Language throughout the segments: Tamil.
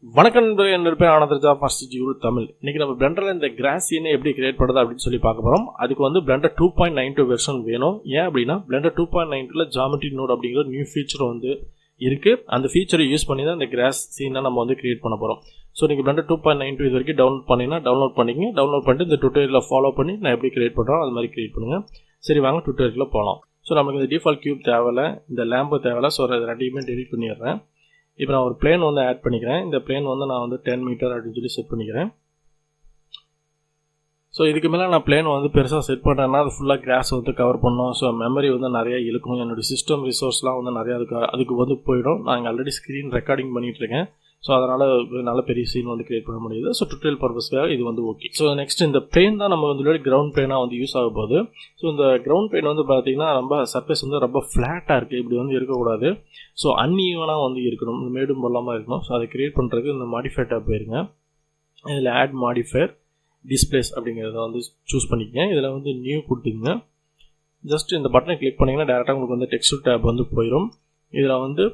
வணக்கம் என்னோட பேர் ஆனந்தராஜா ஃபார் CgGuru தமிழ். இன்னைக்கு நம்ம பிளெண்டரில் இந்த கிராஸ் சீனை எப்படி கிரியேட் பண்ணுறது அப்படின்னு சொல்லி பார்க்க போகிறோம். அதுக்கு வந்து பிளெண்டர் 2.92 வெர்ஷன் வேணும். ஏன் அப்படின்னா பிளெண்டர் 2.92ல ஜாமெட்ரி நோட் அப்படிங்கிற நியூ ஃபீச்சர் வந்து இருக்குது. அந்த ஃபீச்சரை யூஸ் பண்ணி தான் இந்த கிராஸ் சீனை நம்ம வந்து கிரியேட் பண்ண போகிறோம். ஸோ நீங்கள் பிளெண்டர் 2.92 இது வரைக்கும் டவுன்லோட் பண்ணிங்கன்னா டவுன்லோட் பண்ணிக்கங்க. டவுன்லோட் பண்ணிட்டு இந்த டுட்டோரியலில் ஃபாலோ பண்ணி நான் எப்படி கிரியேட் பண்ணுறோம் அது மாதிரி கிரியேட் பண்ணுங்கள். சரி வாங்க டுட்டோரியலில் போகலாம். ஸோ நமக்கு இந்த டிஃபால்ட் கியூப் தேவையில்லை, இந்த லேம்பு தேவையில்லை. ஸோ அதை ரெண்டையுமே டெலிட் பண்ணிடுறேன். இப்போ நான் ஒரு பிளேன் வந்து ஆட் பண்ணிக்கிறேன். இந்த பிளேன் வந்து நான் வந்து 10 மீட்டர் அப்படின்னு சொல்லி செட் பண்ணிக்கிறேன். ஸோ இதுக்கு மேலே நான் பிளேன் வந்து பெருசாக செட் பண்ணுறேன்னா அது ஃபுல்லாக கிராஸ் வந்து கவர் பண்ணணும். ஸோ மெமரி வந்து நிறையா இழுக்கும். என்னோடய சிஸ்டம் ரிசோர்ஸ்லாம் வந்து நிறையா அதுக்கு வந்து போயிடும். நான் ஆல்ரெடி ஸ்க்ரீன் ரெக்கார்டிங் பண்ணிகிட்ருக்கேன். ஸோ அதனால் நல்ல பெரிய சீன் வந்து கிரியேட் பண்ண முடியுது. ஸோ டுட்டோரியல் பர்பஸ்க்காக இது வந்து ஓகே. ஸோ நெக்ஸ்ட் இந்த பிளேன் தான் நம்ம வந்து கிரவுண்ட் பிளேனாக வந்து யூஸ் ஆக போகுது. ஸோ இந்த கிரவுண்ட் பிளேன் வந்து பார்த்திங்கன்னா ரொம்ப சர்ஃபேஸ் வந்து ரொம்ப ஃப்ளாட்டாக இருக்குது. இப்படி வந்து இருக்கக்கூடாது. ஸோ அன்ஈவனாக வந்து இருக்கணும், இந்த மேடும் பொல்லாமல் இருக்கணும். ஸோ அதை கிரியேட் பண்ணுறதுக்கு இந்த மாடிஃபை டாப் போயிருங்க. இதில் ஆட் மாடிஃபயர் டிஸ்பிளேஸ் அப்படிங்கிறத வந்து சூஸ் பண்ணிக்கங்க. இதில் வந்து நியூ கொடுத்துங்க. ஜஸ்ட் இந்த பட்டனை கிளிக் பண்ணிங்கன்னா டேரெக்டாக உங்களுக்கு வந்து டெக்ஸ்ட் டேப் வந்து போயிடும். இதில் வந்து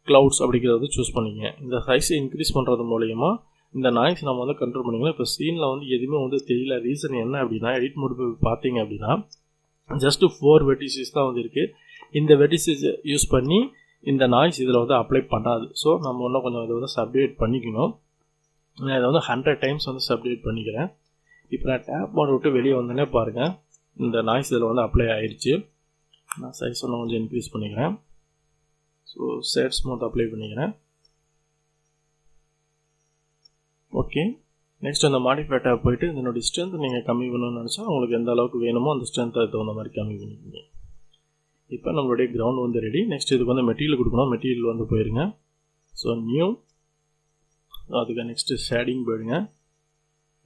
க்ளவுட்ஸ் அப்படிங்கிறது சூஸ் பண்ணிக்கங்க. இந்த சைஸை இன்க்ரீஸ் பண்ணுறது மூலயமா இந்த நாய்ஸ் நம்ம வந்து கண்ட்ரோல் பண்ணிக்கலாம். இப்போ சீனில் வந்து எதுவுமே வந்து தெரியல. ரீசன் என்ன அப்படின்னா எடிட் மோட் போய் பார்த்தீங்க அப்படின்னா ஜஸ்ட்டு 4 வெர்டிசஸ் தான் வந்து இருக்குது. இந்த வெர்டிசஸ் யூஸ் பண்ணி இந்த நாய்ஸ் இதில் வந்து அப்ளை பண்ணாது. ஸோ நம்ம இன்னும் கொஞ்சம் இதை வந்து சப்டிவேட் பண்ணிக்கணும். நான் இதை வந்து 100 டைம்ஸ் வந்து சப்டிவேட் பண்ணிக்கிறேன். இப்போ நான் டேப் மோட் விட்டு வெளியே வந்தோடனே பாருங்கள் இந்த நாய்ஸ் இதில் வந்து அப்ளை ஆயிடுச்சு. நான் சைஸ் ஒன்று கொஞ்சம் இன்க்ரீஸ் பண்ணிக்கிறேன். ஸோ ஷேட் ஸ்மூத் அப்ளை பண்ணிக்கிறேன். ஓகே, நெக்ஸ்ட் அந்த மாடிஃபை டேப் போயிட்டு இதனுடைய ஸ்ட்ரென்த் நீங்கள் கம்மி பண்ணணும்னு நினச்சா உங்களுக்கு எந்த அளவுக்கு வேணுமோ அந்த ஸ்ட்ரென்த் அதுக்கு தகுந்த மாதிரி கம்மி பண்ணிக்கோங்க. இப்போ நம்மளுடைய கிரவுண்ட் வந்து ரெடி. நெக்ஸ்ட் இதுக்கு வந்து மெட்டீரியல் கொடுக்கணும். மெட்டீரியல் வந்து போயிருங்க. ஸோ நியூ, அதுக்கு நெக்ஸ்ட்டு ஷேடிங் போயிடுங்க.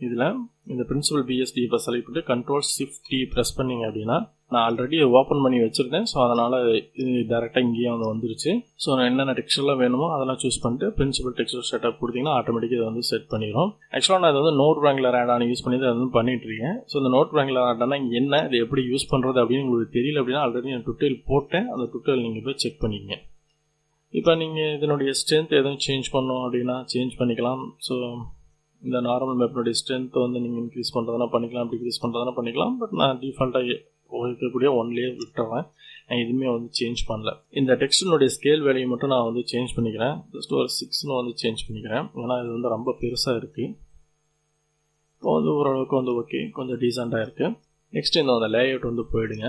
இதில் இந்த பிரின்சிபல் பிஎஸ்டி இப்போ செலக்ட் பண்ணிட்டு Ctrl+Shift+T ப்ரெஸ் பண்ணிங்க அப்படின்னா நான் ஆல்ரெடி ஓப்பன் பண்ணி வச்சுருந்தேன். ஸோ அதனால் இது டேரெக்டாக இங்கேயே வந்து வந்துருச்சு. ஸோ நான் என்னென்ன டெக்ஸ்டர்லாம் வேணுமோ அதெல்லாம் சூஸ் பண்ணிட்டு பிரின்சிபல் டெக்ஸ்டர் செட்டப் கொடுத்தீங்கன்னா ஆட்டோமேட்டிக்காக இதை வந்து செட் பண்ணிடும். ஆக்சுவலாக நான் இதை வந்து நோட் ரேங்கில் ஆடான யூஸ் பண்ணி அதை வந்து பண்ணிட்டுருக்கேன். ஸோ இந்த நோட் ரேங்கில் ஆடானா என்ன, இது எப்படி யூஸ் பண்ணுறது அப்படின்னு உங்களுக்கு தெரியல அப்படின்னா ஆல்ரெடி நான் டுட்டோரியல் போட்டேன். அந்த டுட்டோரியல் நீங்கள் போய் செக் பண்ணிக்கங்க. இப்போ நீங்கள் இதனுடைய ஸ்ட்ரென்த் எதுவும் சேஞ்ச் பண்ணணும் அப்படின்னா சேஞ்ச் பண்ணிக்கலாம். ஸோ இந்த நார்மல் மேப்னுடைய ஸ்ட்ரென்த் வந்து நீங்கள் இன்க்ரீஸ் பண்ணுறதுனா பண்ணிக்கலாம், டிக்ரீஸ் பண்ணுறதுனா பண்ணிக்கலாம். பட் நான் டிஃபால்ட்டாக இருக்கக்கூடிய ஒன்லேயே விட்டுறேன். நான் எதுவுமே வந்து சேஞ்ச் பண்ணல. இந்த டெக்ஸ்டினுடைய ஸ்கேல் வேலையை மட்டும் நான் வந்து சேஞ்ச் பண்ணிக்கிறேன். ஜஸ்ட் ஒரு 6ன்னு வந்து சேஞ்ச் பண்ணிக்கிறேன். ஏன்னா இது வந்து ரொம்ப பெருசாக இருக்குது. இப்போ வந்து ஓரளவுக்கு வந்து ஓகே, கொஞ்சம் டீசெண்டாக இருக்குது. நெக்ஸ்ட் இந்த லேஅவுட் வந்து போயிடுங்க.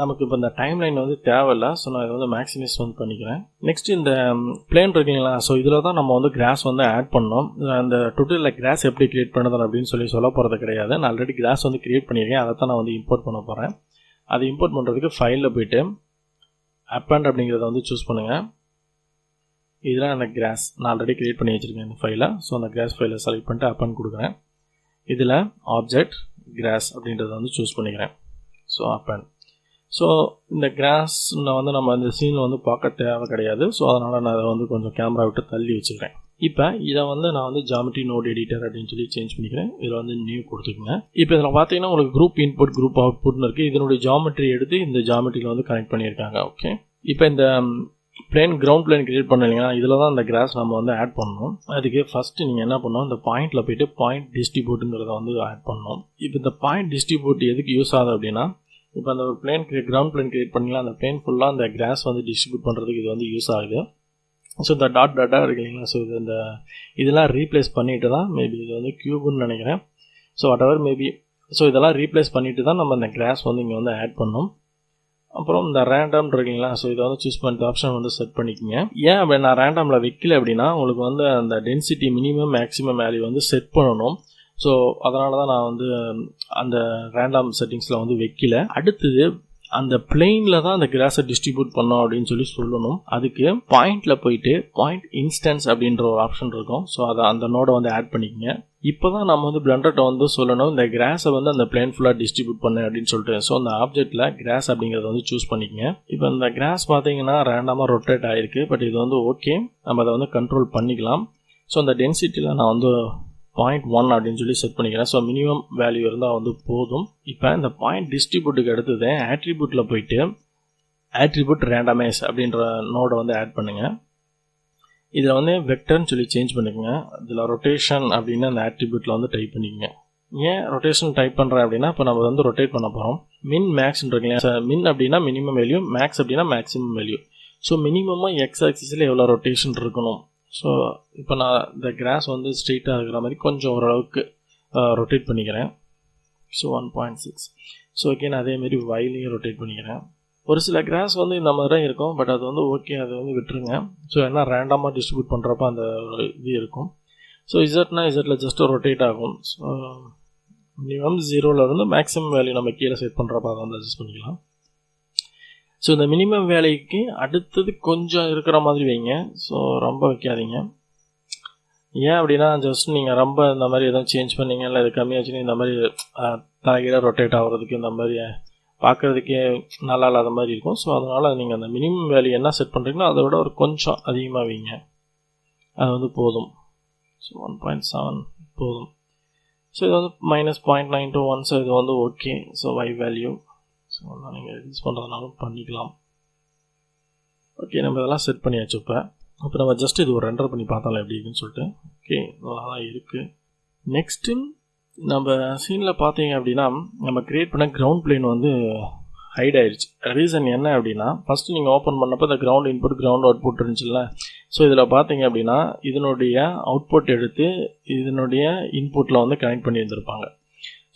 நமக்கு இப்போ இந்த டைம் லைன் வந்து தேவையில்லை. ஸோ நான் இதை வந்து மேக்ஸிமைஸ் வந்து பண்ணிக்கிறேன். நெக்ஸ்ட் இந்த பிளேன் இருக்குங்களா, ஸோ இதில் தான் நம்ம வந்து கிராஸ் வந்து ஆட் பண்ணோம். அந்த டுட்டோரியலில் கிராஸ் எப்படி கிரியேட் பண்ணுறது அப்படின்னு சொல்ல போகிறது கிடையாது. நான் ஆல்ரெடி கிராஸ் வந்து கிரியேட் பண்ணியிருக்கேன். அதை தான் நான் வந்து இம்போர்ட் பண்ண போகிறேன். அதை இம்போர்ட் பண்ணுறதுக்கு ஃபைலில் போய்ட்டு அப்பண்ட் அப்படிங்கிறத வந்து சூஸ் பண்ணுங்கள். இதில் அந்த கிராஸ் நான் ஆல்ரெடி கிரியேட் பண்ணி வச்சுருக்கேன் இந்த ஃபைலை. ஸோ அந்த கிராஸ் ஃபைலை செலக்ட் பண்ணிட்டு அப்பண்ட் கொடுக்குறேன். இதில் ஆப்ஜெக்ட் கிராஸ் அப்படின்றத வந்து சூஸ் பண்ணிக்கிறேன். So append. ஸோ இந்த கிராஸ் வந்து நம்ம இந்த சீனில் வந்து பார்க்க தேவை கிடையாது. ஸோ அதனால் நான் அதை வந்து கொஞ்சம் கேமரா விட்டு தள்ளி வச்சுக்கிறேன். இப்போ இதை வந்து நான் வந்து ஜாமெட்ரி நோட் எடிட்டர் அப்படின்னு சொல்லி சேஞ்ச் பண்ணிக்கிறேன். இதில் வந்து நியூ கொடுத்துக்குங்க. இப்போ இதில் பார்த்தீங்கன்னா உங்களுக்கு குரூப் இன்புட் குரூப் அவுட்புட்னு இருக்குது. இதனுடைய ஜாமெட்ரி எடுத்து இந்த ஜாமெட்ரியில் வந்து கனெக்ட் பண்ணியிருக்காங்க. ஓகே, இப்போ இந்த பிளேன் கிரவுண்ட் பிளேன் கிரியேட் பண்ணலைங்கன்னா இதில் தான் இந்த கிராஸ் நம்ம வந்து ஆட் பண்ணணும். அதுக்கு ஃபஸ்ட்டு நீங்கள் என்ன பண்ணணும், இந்த பாயிண்டில் போய்ட்டு பாயிண்ட் டிஸ்ட்ரிபியூட்டுங்கிறத வந்து ஆட் பண்ணணும். இப்போ இந்த பாயிண்ட் டிஸ்ட்ரிபியூட் எதுக்கு யூஸ் ஆகுது அப்படின்னா இப்போ அந்த பிளேன் கிரவுண்ட் பிளேன் கிரியேட் பண்ணிக்கலாம். அந்த பிளேன் ஃபுல்லாக அந்த கிராஸ் வந்து டிஸ்ட்ரிபியூட் பண்ணுறதுக்கு இது வந்து யூஸ் ஆகுது. ஸோ இந்த டாட்டாக இருக்கு இல்லைங்களா, ஸோ இது இதெல்லாம் ரீப்ளேஸ் பண்ணிட்டு தான் மேபி இது வந்து க்யூப்னு நினைக்கிறேன். So what ever maybe. So இதெல்லாம் ரீப்ளேஸ் பண்ணிட்டு தான் நம்ம அந்த கிராஸ் வந்து இங்கே வந்து ஆட் பண்ணோம். அப்புறம் இந்த ரேண்டம் இருக்குங்களா, ஸோ இதை வந்து சூஸ் பண்ணிட்டு ஆப்ஷன் வந்து செட் பண்ணிக்கோங்க. ஏன் அப்படி நான் ரேண்டமில் வைக்கல அப்படின்னா உங்களுக்கு வந்து அந்த டென்சிட்டி மினிமம் மேக்ஸிமம் வேல்யூ வந்து செட் பண்ணணும். ஸோ அதனால தான் நான் வந்து அந்த ரேண்டம் செட்டிங்ஸில் வந்து வைக்கல. அடுத்தது அந்த பிளெயினில் தான் அந்த கிராஸை டிஸ்ட்ரிபியூட் பண்ணோம் அப்படின்னு சொல்லணும். அதுக்கு பாயிண்டில் போயிட்டு பாயிண்ட் இன்ஸ்டன்ஸ் அப்படின்ற ஒரு ஆப்ஷன் இருக்கும். ஸோ அதை அந்த நோடை வந்து ஆட் பண்ணிக்கங்க. இப்போ தான் நம்ம வந்து பிளெண்டர்ட்ட வந்து சொல்லணும் இந்த கிராஸை வந்து அந்த பிளேன் ஃபுல்லாக டிஸ்ட்ரிபியூட் பண்ணு அப்படின்னு சொல்லிட்டு. ஸோ அந்த ஆப்ஜெக்டில் கிராஸ் அப்படிங்கிறத வந்து சூஸ் பண்ணிக்கங்க. இப்போ இந்த கிராஸ் பார்த்தீங்கன்னா ரேண்டமாக ரொட்டேட் ஆகிருக்கு. பட் இது வந்து ஓகே, நம்ம அதை வந்து கண்ட்ரோல் பண்ணிக்கலாம். ஸோ அந்த டென்சிட்டியில் நான் வந்து 0.1 அப்படின்னு சொல்லி செட் பண்ணிக்கிறேன். ஸோ மினிமம் வேல்யூ இருந்தால் வந்து போதும். இப்போ இந்த பாயிண்ட் டிஸ்ட்ரிபியூட்டுக்கு அடுத்தது ஆட்ரிபியூட்டில் போயிட்டு ஆட்ரிபியூட் ரேண்டமைஸ் அப்படின்ற நோடை வந்து ஆட் பண்ணுங்கள். இதில் வந்து வெக்டர்னு சொல்லி சேஞ்ச் பண்ணிக்கோங்க. இதில் ரொட்டேஷன் அப்படின்னு அந்த ஆட்ரிபியூட்டில் வந்து டைப் பண்ணிக்கங்க. ஏன் ரொட்டேஷன் டைப் பண்ணுறேன் அப்படின்னா, இப்போ நம்ம வந்து ரொட்டேட் பண்ண போகிறோம். மின் மேக்ஸ்ன்னு இருக்குல்லையா, மின் அப்படின்னா மினிமம் வேல்யூ, மேக்ஸ் அப்படின்னா மேக்ஸிமம் வேல்யூ. ஸோ மினிமமாக எக்ஸ் ஆக்சிஸில் எவ்வளோ ரொட்டேஷன் இருக்கணும். ஸோ இப்போ நான் இந்த கிராஸ் வந்து ஸ்ட்ரெயிட்டாக இருக்கிற மாதிரி கொஞ்சம் ஓரளவுக்கு ரொட்டேட் பண்ணிக்கிறேன். ஸோ 1.6. ஸோ ஓகே, நான் அதேமாரி வைலையும் ரொட்டேட் பண்ணிக்கிறேன். ஒரு சில கிராஸ் வந்து இந்த மாதிரி தான் இருக்கும், பட் அது வந்து ஓகே, அதை வந்து விட்டுருங்க. ஸோ ஏன்னா ரேண்டமாக டிஸ்ட்ரிபியூட் பண்ணுறப்ப அந்த இது இருக்கும். ஸோ இசட்னா இசட்டில் ஜஸ்ட்டு ரொட்டேட் ஆகும். ஸோ மினிமம் 0லேருந்து மேக்ஸிமம் வேல்யூ நம்ம கீழே செட் பண்ணுறப்ப அதை வந்து அட்ஜஸ்ட் பண்ணிக்கலாம். ஸோ இந்த மினிமம் வேலைக்கு அடுத்தது கொஞ்சம் இருக்கிற மாதிரி வைங்க. ஸோ ரொம்ப வைக்காதீங்க. ஏன் அப்படின்னா, ஜஸ்ட் நீங்கள் ரொம்ப இந்த மாதிரி எதுவும் சேஞ்ச் பண்ணிங்க, இல்லை இது கம்மியாக வச்சுன்னு இந்த மாதிரி தலைகீழ ரொட்டேட் ஆகிறதுக்கு இந்த மாதிரி பார்க்குறதுக்கே நல்லா இல்லாத மாதிரி இருக்கும். ஸோ அதனால் நீங்கள் அந்த மினிமம் வேல்யூ என்ன செட் பண்ணுறீங்களோ அதை விட ஒரு கொஞ்சம் அதிகமாக வைங்க. அது வந்து போதும். ஸோ 1.7 போதும். ஸோ இது வந்து -0.921. ஸோ இது வந்து okay. So y value so அதான் நீங்கள் ரிலீஸ் பண்ணுறதுனாலும் பண்ணிக்கலாம். ஓகே, நம்ம இதெல்லாம் செட் பண்ணியாச்சு. இப்போ நம்ம ஜஸ்ட் இது ஒரு ரெண்டர் பண்ணி பார்த்தாலும் எப்படி இருக்குன்னு சொல்லிட்டு. ஓகே, நல்லா தான் இருக்குது. நெக்ஸ்ட்டு நம்ம சீனில் பார்த்தீங்க அப்படின்னா, நம்ம க்ரியேட் பண்ண கிரவுண்ட் பிளேன் வந்து ஹைட் ஆயிடுச்சு. ரீசன் என்ன அப்படின்னா, ஃபஸ்ட்டு நீங்கள் ஓப்பன் பண்ணப்போ இந்த கிரவுண்ட் இன்புட் கிரவுண்ட் அவுட்புட் இருந்துச்சுல்ல. ஸோ இதில் பார்த்தீங்க அப்படின்னா, இதனுடைய அவுட்புட் எடுத்து இதனுடைய இன்புட்டில் வந்து கனெக்ட் பண்ணி இருந்திருப்பாங்க.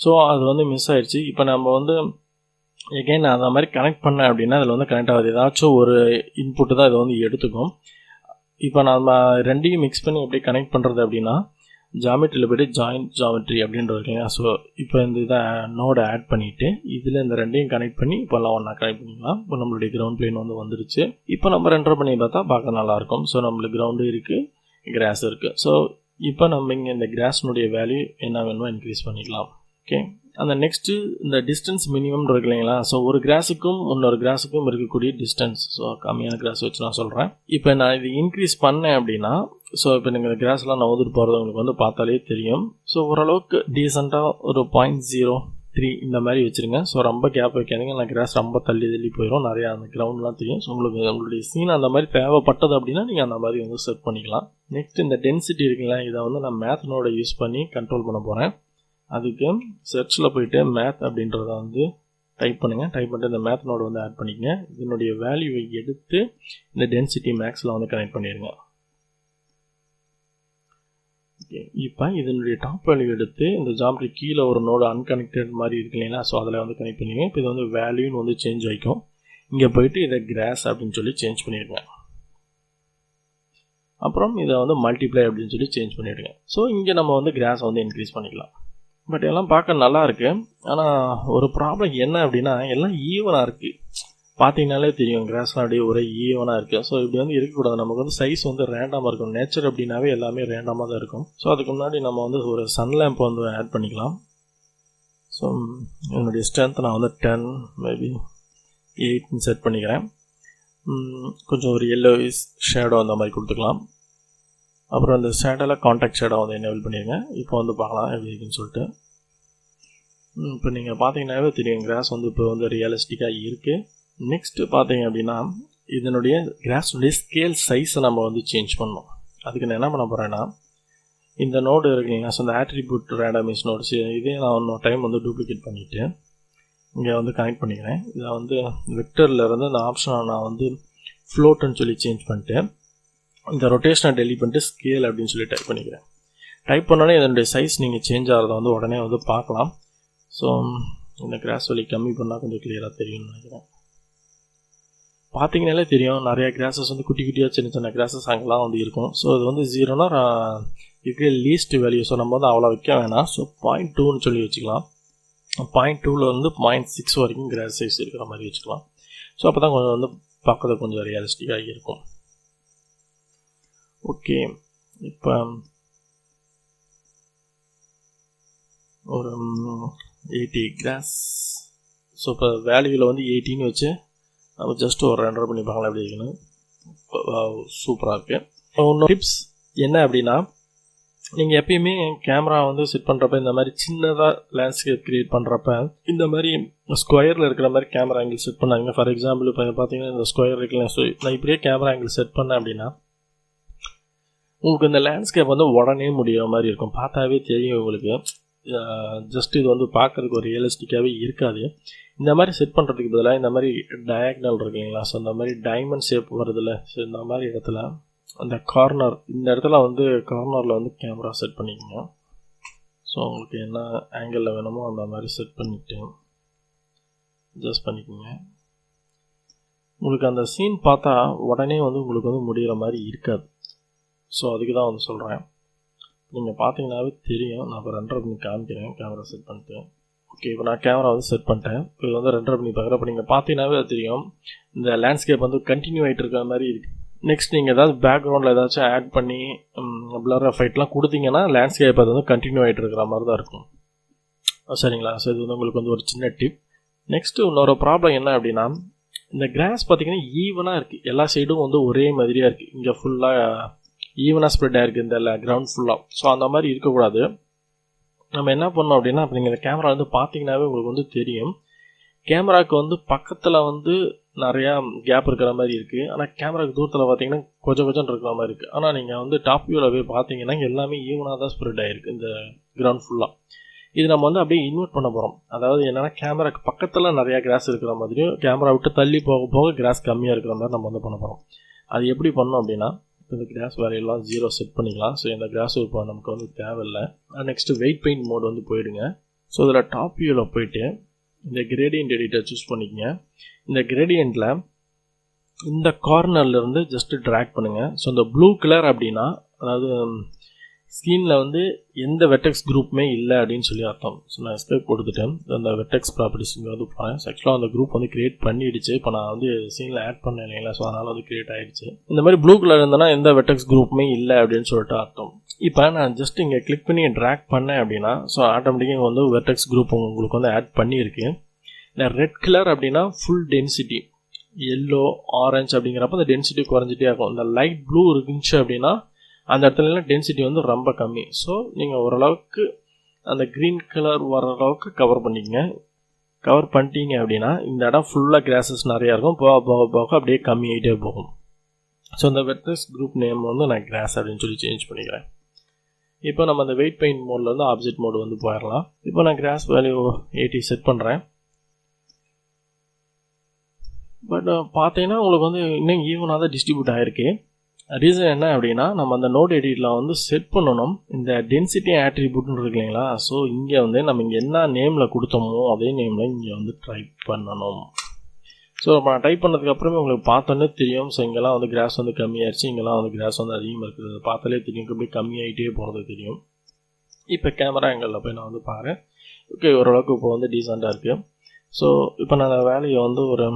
ஸோ அது வந்து மிஸ் ஆயிடுச்சு. இப்போ நம்ம வந்து எகைன் அந்த மாதிரி கனெக்ட் பண்ணேன் அப்படின்னா அதில் வந்து கனெக்ட் ஆகுது. ஏதாச்சும் ஒரு இன்புட்டு தான் இதை வந்து எடுத்துக்கும். இப்போ நம்ம ரெண்டையும் மிக்ஸ் பண்ணி எப்படி கனெக்ட் பண்ணுறது அப்படின்னா, ஜாமெட்ரியில் போய்ட்டு ஜாயிண்ட் ஜாமெட்ரி அப்படின்றது இருக்குங்க. ஸோ இப்போ இந்த இதை நோடை ஆட் பண்ணிவிட்டு இதில் இந்த ரெண்டையும் கனெக்ட் பண்ணி இப்போல்லாம் ஒன்றா கனெக்ட் பண்ணிக்கலாம். இப்போ நம்மளுடைய கிரவுண்ட் பிளேன் வந்து வந்துருச்சு. இப்போ நம்ம ரெண்டர் பண்ணி பார்த்தா பார்க்க நல்லாயிருக்கும். ஸோ நம்மளுக்கு கிரவுண்டு இருக்குது, கிராஸ் இருக்குது. ஸோ இப்போ நம்ம இங்கே இந்த கிராஸ்னுடைய வேல்யூ என்ன வேணுமோ இன்க்ரீஸ் பண்ணிக்கலாம். ஓகே, அந்த நெக்ஸ்ட்டு இந்த டிஸ்டன்ஸ் மினிமம் இருக்கு இல்லைங்களா. ஸோ ஒரு கிராஸுக்கும் இன்னொரு கிராஸுக்கும் இருக்கக்கூடிய டிஸ்டன்ஸ். ஸோ கம்மியான கிராஸ் வச்சு நான் சொல்கிறேன். இப்போ நான் இது இன்க்ரீஸ் பண்ணேன் அப்படின்னா, ஸோ இப்போ நீங்கள் இந்த கிராஸ்லாம் நான் ஒதுட்டு போகிறது உங்களுக்கு வந்து பார்த்தாலே தெரியும். ஸோ ஓரளவுக்கு டீசெண்டாக ஒரு 0.03 இந்த மாதிரி வச்சுருங்க. ஸோ ரொம்ப கேப் வைக்காதீங்க, நான் கிராஸ் ரொம்ப தள்ளி போயிடும், நிறையா அந்த கிரவுண்ட்லாம் தெரியும். ஸோ உங்களுடைய சீன் அந்த மாதிரி தேவைப்பட்டது அப்படின்னா நீங்கள் அந்த மாதிரி வந்து செட் பண்ணிக்கலாம். நெக்ஸ்ட் இந்த டென்சிட்டி இருக்குங்களா, இதை வந்து நான் மேத்னோட யூஸ் பண்ணி கண்ட்ரோல் பண்ண போகிறேன். அதுக்கு சர்ச்சில் போய்ட்டு மேத் அப்படின்றத வந்து டைப் பண்ணுங்கள். டைப் பண்ணிட்டு இந்த மேத் நோடு வந்து ஆட் பண்ணிக்கங்க. இதனுடைய வேல்யூவை எடுத்து இந்த டென்சிட்டி மேக்ஸில் வந்து கனெக்ட் பண்ணிடுங்க. ஓகே, இப்போ இதனுடைய டாப் வேல்யூ எடுத்து இந்த ஜாமெட்ரி கீழே ஒரு நோடு அன்கனெக்டட் மாதிரி இருக்கு இல்லைங்களா. ஸோ அதில் வந்து கனெக்ட் பண்ணிடுங்க. இப்போ இது வந்து வேல்யூன்னு வந்து சேஞ்ச் ஆகிக்கும். இங்கே போயிட்டு இதை கிராஸ் அப்படின்னு சொல்லி சேஞ்ச் பண்ணிடுங்க. அப்புறம் இதை வந்து மல்டிப்ளை அப்படின்னு சொல்லி சேஞ்ச் பண்ணிவிடுங்க. ஸோ இங்கே நம்ம வந்து கிராஸை வந்து இன்க்ரீஸ் பண்ணிக்கலாம். பட் எல்லாம் பார்க்க நல்லா இருக்குது. ஆனால் ஒரு ப்ராப்ளம் என்ன அப்படின்னா, எல்லாம் ஈவனாக இருக்குது. பார்த்தீங்கனாலே தெரியும், கிராஸ்லாம் அப்படியே ஒரே ஈவனாக இருக்குது. ஸோ இப்படி வந்து இருக்கக்கூடாது. நமக்கு வந்து சைஸ் வந்து ரேண்டமாக இருக்கும். நேச்சர் அப்படின்னாவே எல்லாமே ரேண்டமாக தான் இருக்கும். ஸோ அதுக்கு முன்னாடி நம்ம வந்து ஒரு சன் லேம்ப் வந்து ஆட் பண்ணிக்கலாம். ஸோ என்னுடைய ஸ்ட்ரென்த் நான் வந்து 10 மேபி 8 செட் பண்ணிக்கிறேன். கொஞ்சம் ஒரு எல்லோ ஷேடோ அந்த மாதிரி கொடுத்துக்கலாம். அப்புறம் அந்த ஷேடோவில் காண்டாக்ட் ஷேடோ வந்து எனேபிள் பண்ணிடுங்க. இப்போ வந்து பார்க்கலாம் எப்படி இருக்குன்னு சொல்லிட்டு. இப்போ நீங்கள் பார்த்தீங்கன்னாவே தெரியும், கிராஸ் வந்து இப்போ வந்து ரியலிஸ்டிக்காக இருக்குது. நெக்ஸ்ட்டு பார்த்தீங்க அப்படின்னா, இதனுடைய கிராஸுடைய ஸ்கேல் சைஸை நம்ம வந்து சேஞ்ச் பண்ணணும். அதுக்கு நான் என்ன பண்ண போகிறேன்னா, இந்த நோடு இருக்குங்களா, ஸோ இந்த ஆட்ரிபியூட் ரேண்டமைஸ் நோட்ஸ் இதே நான் இன்னொரு டைம் வந்து டூப்ளிகேட் பண்ணிவிட்டு இங்கே வந்து கனெக்ட் பண்ணிக்கிறேன். இதை வந்து வெக்டர்லேருந்து இந்த ஆப்ஷனை நான் வந்து ஃப்ளோட்டுன்னு சொல்லி சேஞ்ச் பண்ணிட்டு இந்த ரொட்டேஷனை டெலிட் பண்ணிட்டு ஸ்கேல் அப்படின்னு சொல்லி டைப் பண்ணிக்கிறேன். டைப் பண்ணோன்னே இதனுடைய சைஸ் நீங்கள் சேஞ்ச் ஆகிறத வந்து உடனே வந்து பார்க்கலாம். ஸோ இந்த கிராஸ் வலி கம்மி பண்ணால் கொஞ்சம் கிளியராக தெரியும்னு நினைக்கிறேன். பார்த்தீங்கனாலே தெரியும், நிறையா கிராஸஸ் வந்து குட்டி குட்டியாக சின்ன சின்ன கிராஸஸ் அங்கெல்லாம் வந்து இருக்கும். ஸோ இது வந்து 0னா இருக்கிற லீஸ்ட் வேல்யூ. ஸோ நம்ம வந்து அவ்வளோ வைக்க வேணாம். ஸோ 0.2ன்னு சொல்லி வச்சுக்கலாம். 0.2ல் வந்து 0.6 வரைக்கும் கிராஸ் சைஸ் இருக்கிற மாதிரி வச்சுக்கலாம். ஸோ அப்போ தான் கொஞ்சம் வந்து பார்க்கறது கொஞ்சம் ரியலிஸ்டிக்காக இருக்கும். ஓகே, இப்போ ஒரு 80 கிராஸ். ஸோ இப்போ வேல்யூவில் வந்து 18 வச்சு நம்ம ஜஸ்ட் ஒரு ரெண்டர் பண்ணி பார்க்கலாம் எப்படி இருக்குன்னு. சூப்பராக இருக்குது. இன்னொரு டிப்ஸ் என்ன அப்படின்னா, நீங்கள் எப்பயுமே கேமரா வந்து செட் பண்ணுறப்ப இந்த மாதிரி சின்னதாக லேண்ட்ஸ்கேப் க்ரியேட் பண்ணுறப்ப இந்த மாதிரி ஸ்கொயரில் இருக்கிற மாதிரி கேமரா ஆங்கிள் செட் பண்ணாங்க. ஃபார் எக்ஸாம்பிள் இப்போ பார்த்தீங்கன்னா இந்த ஸ்கொயர் இருக்குல்ல. ஸோ நான் இப்படியே கேமரா ஆங்கிள் செட் பண்ணேன் அப்படின்னா உங்களுக்கு இந்த லேண்ட்ஸ்கேப் வந்து உடனே முடிகிற மாதிரி இருக்கும், பார்த்தாவே தெரியும் உங்களுக்கு. ஜஸ்ட் இது வந்து பார்க்குறதுக்கு ஒரு ரியலிஸ்டிக்காகவே இருக்காது. இந்த மாதிரி செட் பண்ணுறதுக்கு பதிலாக இந்த மாதிரி டயக்னல் இருக்கு இல்லைங்களா, ஸோ இந்த மாதிரி டைமண்ட் ஷேப் வருதுல்ல, ஸோ இந்த மாதிரி இடத்துல அந்த கார்னர், இந்த இடத்துல வந்து கார்னரில் வந்து கேமரா செட் பண்ணிக்கோங்க. ஸோ உங்களுக்கு என்ன ஆங்கிளில் வேணுமோ அந்த மாதிரி செட் பண்ணிவிட்டு அட்ஜஸ்ட் பண்ணிக்கோங்க. உங்களுக்கு அந்த சீன் பார்த்தா உடனே வந்து உங்களுக்கு வந்து முடிகிற மாதிரி இருக்காது. ஸோ அதுக்கு தான் வந்து சொல்கிறேன். நீங்கள் பார்த்தீங்கன்னாவே தெரியும். நான் இப்போ ரெண்டரை பண்ணி காமிக்கிறேன் கேமரா செட் பண்ணிட்டு. ஓகே, இப்போ நான் கேமரா வந்து செட் பண்ணிட்டேன். இப்போ இது வந்து ரெண்டரை பண்ணி பார்க்குறேன். இப்போ நீங்கள் பார்த்தீங்கன்னாவே அது தெரியும், இந்த லேண்ட்ஸ்கேப் வந்து கண்டினியூ ஆகிட்டு இருக்கிற மாதிரி இருக்குது. நெக்ஸ்ட் நீங்கள் ஏதாவது பேக்ரவுண்டில் ஏதாச்சும் ஆட் பண்ணி பிளர் எஃபெக்ட்லாம் கொடுத்தீங்கன்னா லேண்ட்ஸ்கேப் அது வந்து கண்டினியூ ஆகிட்டு இருக்கிற மாதிரி தான் இருக்கும். சரிங்களா? ஸோ இது வந்து உங்களுக்கு வந்து ஒரு சின்ன டிப். நெக்ஸ்ட்டு இன்னொரு ப்ராப்ளம் என்ன அப்படின்னா, இந்த கிராஸ் பார்த்தீங்கன்னா ஈவனாக இருக்குது, எல்லா சைடும் வந்து ஒரே மாதிரியாக இருக்குது. இங்கே ஃபுல்லாக ஈவனாக ஸ்ப்ரெட் ஆகிருக்கு இந்த கிரவுண்ட் ஃபுல்லாக. ஸோ அந்த மாதிரி இருக்கக்கூடாது. நம்ம என்ன பண்ணோம் அப்படின்னா, இப்போ நீங்கள் இந்த கேமரா வந்து பார்த்தீங்கன்னாவே உங்களுக்கு வந்து தெரியும், கேமராவுக்கு வந்து பக்கத்தில் வந்து நிறையா கேப் இருக்கிற மாதிரி இருக்குது. ஆனால் கேமராவுக்கு தூரத்தில் பார்த்தீங்கன்னா கொஞ்சம் இருக்கிற மாதிரி இருக்குது. ஆனால் நீங்கள் வந்து டாப் வியூவில் போய் பார்த்தீங்கன்னா எல்லாமே ஈவனாக தான் ஸ்ப்ரெட் ஆகிருக்கு இந்த கிரவுண்ட் ஃபுல்லாக. இது நம்ம வந்து அப்படியே இன்வெர்ட் பண்ண போகிறோம். அதாவது என்னென்னா, கேமராக்கு பக்கத்தில் நிறையா கிராஸ் இருக்கிற மாதிரியும் கேமரா விட்டு தள்ளி போக போக கிராஸ் கம்மியாக இருக்கிற மாதிரி நம்ம வந்து பண்ண போகிறோம். அது எப்படி பண்ணோம் அப்படின்னா, இந்த கிராஸ் வேலையெல்லாம் 0 செட் பண்ணிக்கலாம். ஸோ இந்த கிராஸ் இப்போ நமக்கு வந்து தேவையில்லை. நெக்ஸ்ட்டு வெயிட் பெயிண்ட் மோட் வந்து போயிடுங்க. ஸோ இதில் டாப் வியூவில் போயிட்டு இந்த கிரேடியன்ட் எடிட்டர் சூஸ் பண்ணிக்கங்க. இந்த கிரேடியண்ட்டில் இந்த கார்னர்லேருந்து ஜஸ்ட்டு ட்ராக் பண்ணுங்கள். ஸோ இந்த ப்ளூ கலர் அப்படின்னா, அதாவது ஸ்க்ரீனில் வந்து எந்த வெர்டெக்ஸ் குரூப்புமே இல்லை அப்படின்னு சொல்லி அர்த்தம். ஸோ நான் எஸ்கேப் கொடுத்துட்டேன். அந்த வெர்டெக்ஸ் ப்ராப்பர்ட்டிஸ் இங்கே வந்து போகிறேன். ஆக்சுவலாக அந்த குரூப் வந்து கிரியேட் பண்ணிடுச்சு. இப்போ நான் வந்து சீனில் ஆட் பண்ணேன் இல்லைங்களா, ஸோ அதனால் வந்து கிரியேட் ஆகிடுச்சு. இந்த மாதிரி ப்ளூ கலர் இருந்தேன்னா எந்த வெர்டெக்ஸ் குரூப்புமே இல்லை அப்படின்னு சொல்லிட்டு அர்த்தம். இப்போ நான் ஜஸ்ட் இங்கே கிளிக் பண்ணி ட்ராக் பண்ணேன் அப்படின்னா, ஸோ ஆட்டோமேட்டிக்காக வந்து வெர்டெக்ஸ் குரூப் உங்களுக்கு வந்து ஆட் பண்ணியிருக்கு. இந்த ரெட் கலர் அப்படின்னா ஃபுல் டென்சிட்டி, எல்லோ ஆரஞ்சு அப்படிங்கிறப்ப அந்த டென்சிட்டி குறைஞ்சிட்டே இருக்கும். இந்த லைட் ப்ளூ இருந்துச்சு அப்படின்னா அந்த இடத்துலலாம் டென்சிட்டி வந்து ரொம்ப கம்மி. ஸோ நீங்கள் ஓரளவுக்கு அந்த க்ரீன் கலர் வர அளவுக்கு கவர் பண்ணிக்கங்க. கவர் பண்ணிட்டீங்க அப்படின்னா இந்த இடம் ஃபுல்லாக கிராஸஸ் நிறையா இருக்கும். போக போக போக அப்படியே கம்மியாகிட்டே போகும். ஸோ இந்த வெர்டெக்ஸ் குரூப் நேம் வந்து நான் கிராஸ் அப்படின்னு சொல்லி சேஞ்ச் பண்ணிக்கிறேன். இப்போ நம்ம அந்த வெயிட் பெயிண்ட் மோடில் வந்து ஆப்ஜெக்ட் மோடு வந்து போயிடலாம். இப்போ நான் கிராஸ் வேல்யூ 80 செட் பண்ணுறேன். பட் பார்த்தீங்கன்னா உங்களுக்கு வந்து இன்னும் ஈவனாக தான் டிஸ்ட்ரிபியூட் ஆகிருக்கு. ரீசன் என்ன அப்படின்னா, நம்ம அந்த நோட் எடிட்டில் வந்து செட் பண்ணணும் இந்த டென்சிட்டி ஆட்ரிபியூட்னு இருக்கு இல்லைங்களா. ஸோ இங்கே வந்து நம்ம இங்கே என்ன நேமில் கொடுத்தோமோ அதே நேமில் இங்கே வந்து டைப் பண்ணணும். ஸோ நம்ம டைப் பண்ணதுக்கு அப்புறமே உங்களுக்கு பார்த்தோன்னே தெரியும். ஸோ இங்கெல்லாம் வந்து கிராஸ் வந்து கம்மியாகிடுச்சு, இங்கெல்லாம் வந்து கிராஸ் வந்து அதிகமாக இருக்குது. பார்த்தாலே தெரியும், அப்படியே கம்மியாகிட்டே போகிறது தெரியும். இப்போ கேமரா ஆங்கிளில் போய் நான் வந்து பாருங்கள். ஓகே, ஓரளவுக்கு இப்போ வந்து டீசெண்டாக இருக்குது. ஸோ இப்போ நான் வேல்யூயை வந்து ஒரு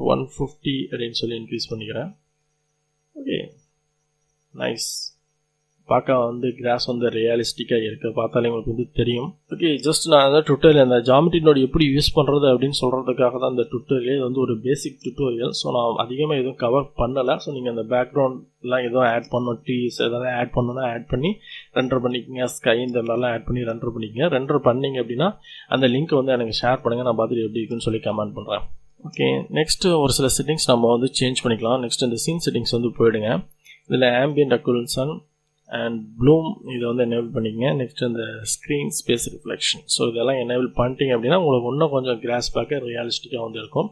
150 அப்படின்னு சொல்லி இன்க்ரீஸ் பண்ணிக்கிறேன். Okay, nice. பார்க்க வந்து கிராஸ் வந்து ரியலிஸ்டிக்காக இருக்குது, பார்த்தாலே உங்களுக்கு வந்து தெரியும். ஓகே, ஜஸ்ட் நான் அந்த டுட்டோரியல் அந்த ஜாமெட்ரி நோட் எப்படி யூஸ் பண்ணுறது அப்படின்னு சொல்கிறதுக்காக தான் இந்த டுட்டோரியல். இது வந்து ஒரு பேசிக் டுட்டோரியல். ஸோ நான் அதிகமாக எதுவும் கவர் பண்ணலை. ஸோ நீங்கள் அந்த பேக்ரவுண்ட்லாம் எதுவும் ஆட் பண்ணணும், ட்ரீஸ் எதாவது ஆட் பண்ணணும்னா ஆட் பண்ணி ரெண்டர் பண்ணிக்கோங்க. ஸ்கை இந்த மாதிரிலாம் ஆட் பண்ணி ரெண்டர் பண்ணிக்கோங்க. ரெண்டர் பண்ணிங்க அப்படின்னா அந்த லிங்க் வந்து எனக்கு ஷேர் பண்ணுங்கள். நான் பார்த்துட்டு எப்படி இருக்குன்னு சொல்லி கமெண்ட் பண்ணுறேன். ஓகே, நெக்ஸ்ட்டு ஒரு சில செட்டிங்ஸ் நம்ம வந்து சேஞ்ச் பண்ணிக்கலாம். நெக்ஸ்ட் இந்த சீன் செட்டிங்ஸ் வந்து போயிடுங்க. இதில் ஆம்பியன்ட் அக்குலேஷன் அண்ட் ப்ளூம் இதை வந்து எனேபிள் பண்ணிக்கங்க. நெக்ஸ்ட் இந்த ஸ்க்ரீன் ஸ்பேஸ் ரிஃப்ளெக்ஷன், ஸோ இதெல்லாம் எனேபிள் பண்ணிட்டீங்க அப்படின்னா உங்களுக்கு இன்னும் கொஞ்சம் கிராஸ் பார்க்க ரியலிஸ்டிக்காக வந்து இருக்கும்.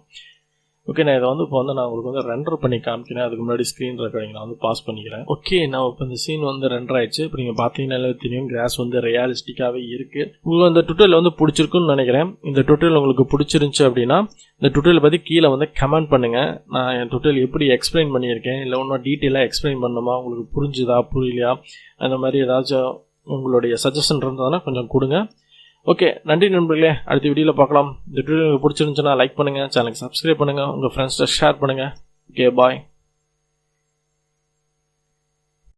ஓகே, நான் இதை வந்து இப்போ வந்து நான் உங்களுக்கு வந்து ரெண்டர் பண்ணி காமிக்கிறேன். அதுக்கு முன்னாடி ஸ்க்ரீன் ரெக்கார்டிங் நான் வந்து பாஸ் பண்ணிக்கிறேன். ஓகே, நான் இப்போ இந்த சீன் வந்து ரெண்டர் ஆயிடுச்சு. இப்போ நீங்கள் பார்த்தீங்கன்னாலே தெரியும் கிராஸ் வந்து ரியலிஸ்டிக்காகவே இருக்குது. உங்களுக்கு இந்த டுட்டோரியல் வந்து பிடிச்சிருக்குன்னு நினைக்கிறேன். இந்த டுட்டோரியல் உங்களுக்கு பிடிச்சிருந்துச்சு அப்படின்னா இந்த டுட்டோரியல் பற்றி கீழே வந்து கமெண்ட் பண்ணுங்கள். நான் என் டுட்டோரியல் எப்படி எக்ஸ்பிளைன் பண்ணியிருக்கேன், இல்லை இன்னும் டீட்டெயிலாக எக்ஸ்பிளைன் பண்ணணுமா, உங்களுக்கு புரிஞ்சுதா புரியலையா, அந்த மாதிரி ஏதாச்சும் உங்களுடைய சஜஷன் இருந்ததுன்னா கொஞ்சம் கொடுங்க. ஓகே, நன்றி நண்பர்களே. அடுத்த வீடியோவில் பார்க்கலாம். இந்த வீடியோ உங்களுக்கு பிடிச்சிருந்துச்சுன்னா லைக் பண்ணுங்கள், சேனலுக்கு சப்ஸ்கிரைப் பண்ணுங்கள், உங்கள் ஃப்ரெண்ட்ஸ்கிட்ட ஷேர் பண்ணுங்கள். ஓகே, பாய்.